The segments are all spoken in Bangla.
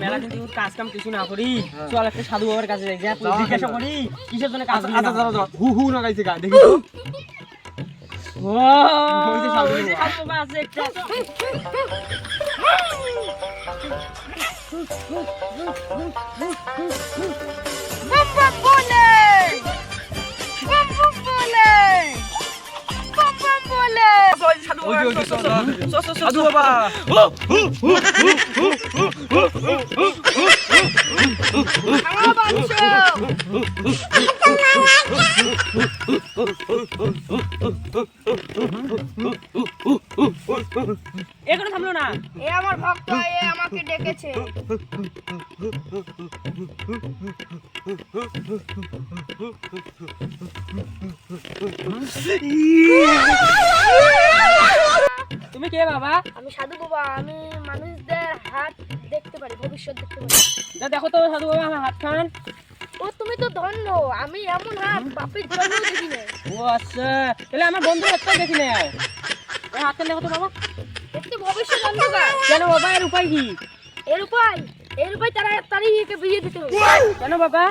মেলা দিন থেকে কাজ কাম কিছু না করি, চল একটা সাধু বাবার কাছে যাই, জিজ্ঞাসা করি কিসের জন্য কাজ। আচ্ছা দাও হু হু না গাইছে গা দেখি তো। ও সাধু বাবা আছে একটা। সাধু বাবা এখনো থামলো না। এ আমার ভক্ত, এ আমাকে ডেকেছে। তুমি কে বাবা? আমি সাধু বাবা, আমি মানুষদের হাত দেখতে পারি, ভবিষ্যৎ দেখতে পারি। দেখো তো সাধু বাবা আমার হাত খান। ও তুমি তো ধন্য, আমি এমন হাত বাপের জন্মও দেখি না। ও আচ্ছা, তাহলে আমার বন্ধুর হাতটাই দেখি না। ওই হাতটা দেখো তো বাবা। একটু ভবিষ্যৎ অন্ধকার। কেন বাবা, এর উপায় কি? এর উপায় তাড়াতাড়ি একে বিয়ে দিতে হবে। কেন বাবা?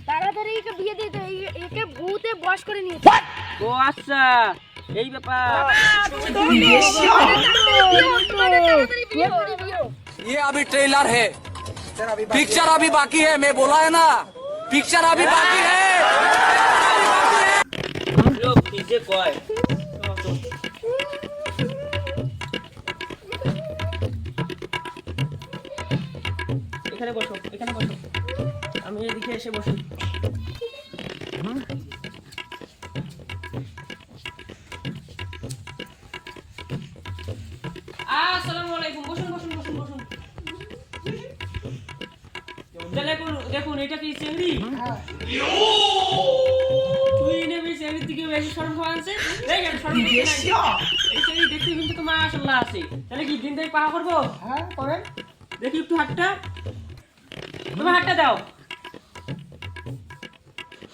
তাড়াতাড়ি একে বিয়ে দিতে হবে, একে ভূতে বশ করে নিয়েছে। ও আচ্ছা, এই ব্যাপার। ये अभी ट्रेलर है, पिक्चर अभी बाकी है। मैं बोला है ना, पिक्चर अभी बाकी है। লোক নিজে কয়। এখানে বসো, এখানে বসো, আমি এদিকে এসে বসি। আসসালামু আলাইকুম। বসুন বসুন বসুন বসুন। দেখুন দেখুন, এটা কি চিংড়ি? তুই নেবি চিংড়ির দিকে বেশি শরম খাওয়া আছে। দেখেন শরম এই চিংড়ি দেখতে কিন্তু তো মাশাআল্লাহ আছে। তাহলে কি দিন থেকে পাহা করবো? হ্যাঁ করেন। দেখি একটু হাতটা, তোমার হাতটা দাও।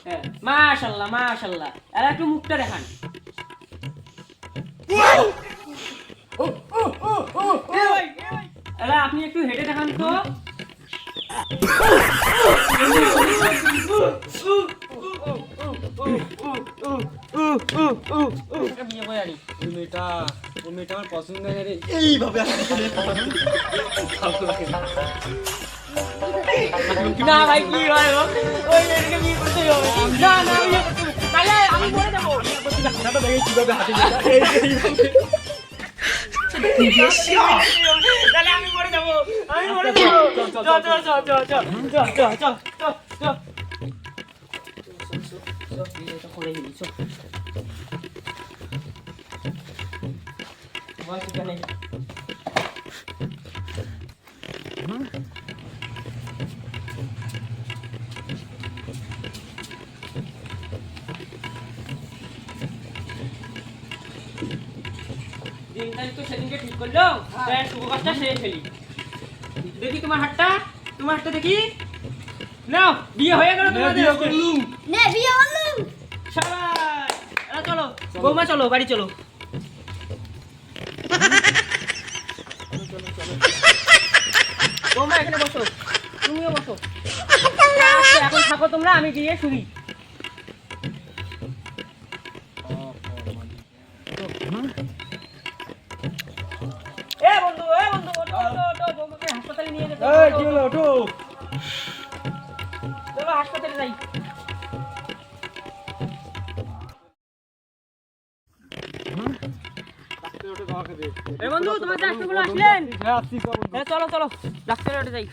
হ্যাঁ মাশাআল্লাহ মাশাআল্লাহ। আর একটু মুখটা দেখান। আরে আপনি একটু হেঁটে দেখান তো। বিয়ে করে আনি। ওই মেয়েটা আমার পছন্দ হয় না রে। এইভাবে না ভাই কি হয় গো? ওই মেয়েটাকে বিয়ে করতে হবে। না না বিয়ে করতে হবে। তাহলে আমি মরে যাবো। হাতটা দেখে কিভাবে হাতে দিল। তাহলে আমি মরে যাবো। আমি মরে যাবো। চল চল চল চল চল চল চল চল চল চল। এটা করে দিই চল। ভাই ঠিকানা দিন তারিখ তো সেদিনকে ঠিক করলো, তাই শুভ কাজটা সেরে ফেলি। দেখি তোমার হাতটা, তোমার হাতটা দেখি। নাও বিয়ে হয়ে গেল তোমাদের। বিয়ে করলুম। নে বিয়ে করলুম। শাবাশ। এরা চলো বৌমা, চলো বাড়ি চলো। বৌমা এখানে বসো, তুমিও বসো। আচ্ছা, এখন থাকো তোমরা, আমি গিয়ে শুনি। এ বন্ধু ওঠো ওঠো ওঠো, বৌমাকে হাসপাতালে নিয়ে যেতে হবে। এই কি হলো ওঠো। চলো হাসপাতালে যাই। এ বন্ধু, তোমার ডাক্তারগুলো আসলেন? হ্যাঁ আসছি তো বন্ধু। হ্যাঁ চলো চলো, ডাক্তারের ওটা যাই।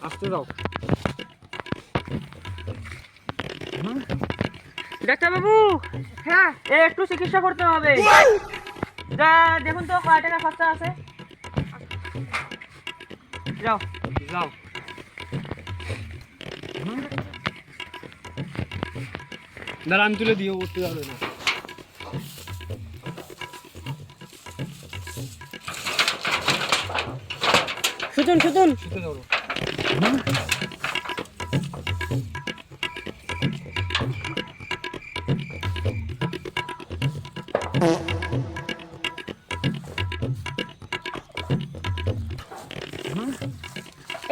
আসতে দাও। ডাক্তার বাবু, হ্যাঁ একটু চিকিৎসা করতে হবে। যা দেখুন তো কয় টাকা খরচা আছে। যাও যাও। দাঁড়া আমি তুলে দিও, উঠতে যাবে না। সুতুন সুতুন। শুতে ধরো।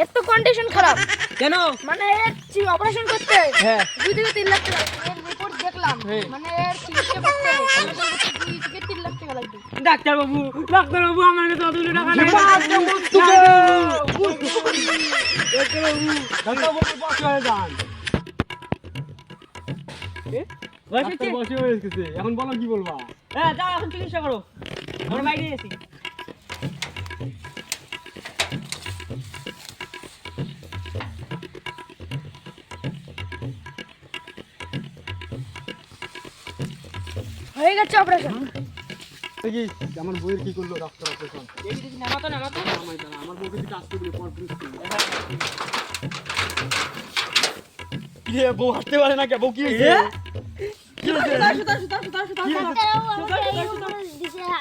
এর তো কন্ডিশন খারাপ। কেন? মানে এর অপারেশন করতে হ্যাঁ 2 থেকে 3 লাখ টাকা লাগবে। এর রিপোর্ট দেখলাম, হ্যাঁ। মানে এর চিকিৎসা করতে 2 থেকে 3 লাখ টাকা লাগবে। ডাক্তার বাবু আমার কাছে অতগুলো টাকা নেই। ডাক্তার বসে বসে হয়ে যান। বয়স ডাক্তার হচ্ছে? বসে হয়ে গেছে। এখন বলো কি বলবা? হ্যাঁ যাও এখন চিকিৎসা করো, আমরা বাইরে গেছি। হয়ে গেছে অপারেশন। দেখি আমার বইয়ের কি করলো ডাক্তার অপারেশন। দেখি দেখি নামাতো নামাতো। আমার দাঁড়া, আমার বউকে দিকে আসতে বলে পর পুলিশ কি রে, বউ হাঁটতে পারে না কে? বউ কি হয়েছে? কি হয়েছে?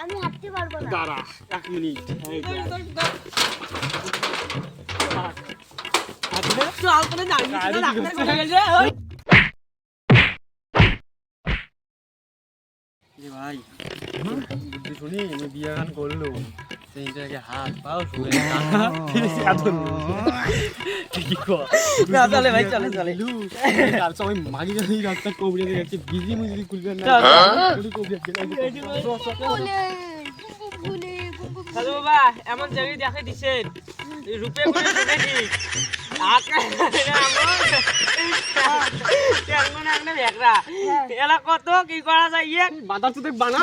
আমি হাঁটতে পারবো না। দাঁড়া 1 মিনিট। এই যে, এ ভাই বুদ্ধি শুনি আমি বিয়ে গান করলো সেই জায়গায় হাত পাও শুয়ে ঠিকই কর না, চলে ভাই, চলে, চলে। আর সবাই মাগি গানি রাস্তা কবরে গেছে বিজি মুজি খুলবে না ওই কবরে হ্যালো বাবা, এমন জায়গায় দেখে দিছেন রূপে করে ঢুকে দি এলা কত কি করা যায় বাধা তো দেখ বানা